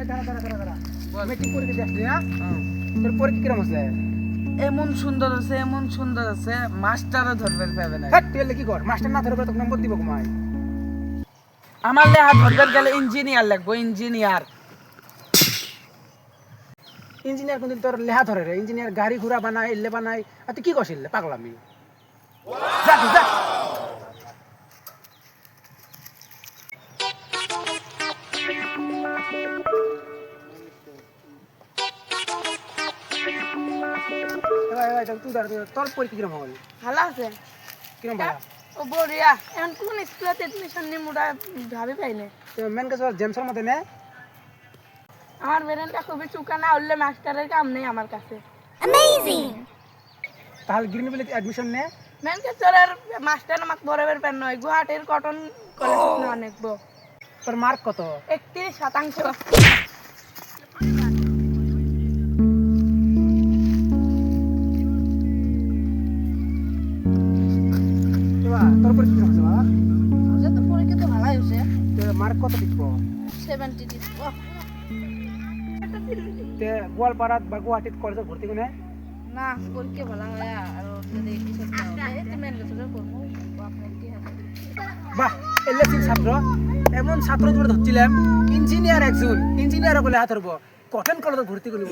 দাঁড়া মেট্রিক পরীক্ষা দিয়ে আসলি না? তোর পরীক্ষা কিরম আছে? এমন সুন্দর আছে মাস্টারও ধরবে পাবে না। হ্যাঁ, তুই এলে কি কর? মাস্টার না ধরবে তোকে নম্বর দিব কমাই। আমার লেহা ধরবে গেলে ইঞ্জিনিয়ার লাগবো, ইঞ্জিনিয়ার। ইঞ্জিনিয়ার কোনদিন তোর লেহা ধরে রে? ইঞ্জিনিয়ার গাড়ি ঘোড়া বানায়, এলে বানায়। আর তুই কি করছিস পাগলামি? যা তুই যা। তুই দাঁড়া, তোর পরীক্ষা কিরম হল? ভালো আছে কিরম ভালো? ও বড়িয়া এখন কোন স্কুলে এডমিশন নিয়ে মোটা ভাবি পাই না মেন কাজ জেমসের মধ্যে নে। আমার বেরেনটা খুবই চুকা না হলে মাস্টারের কাম নেই আমার কাছে। তাহলে গ্রিন ভিলেজ অ্যাডমিশন নে। ম্যানচেস্টারের মাস্টার আমাকে বরাবর পেন নয়, গুয়াহাটির কটন কলেজ না অনেকবো। তোর মার্ক কত? 31%। তোর পরীক্ষা কিরম হচ্ছে বাবা? তো পরীক্ষা তো ভালোই হয়েছে, তোর মার্ক কত দিব? 70 দিব। তে গোয়ালপাড়াত বা গুয়াহাটিত কলেজে ভর্তি কোনে? না পরীক্ষা ভালো হয় আর যদি কিছু ম্যানচেস্টারে করবো আপনার কি হবে। বাহ, এলএসির ছাত্র, এমন ছাত্র ধরে ধরছিলাম ইঞ্জিনিয়ার, একজন ইঞ্জিনিয়ার বলে হাত ধরবো, কটন কলেজে ভর্তি করব।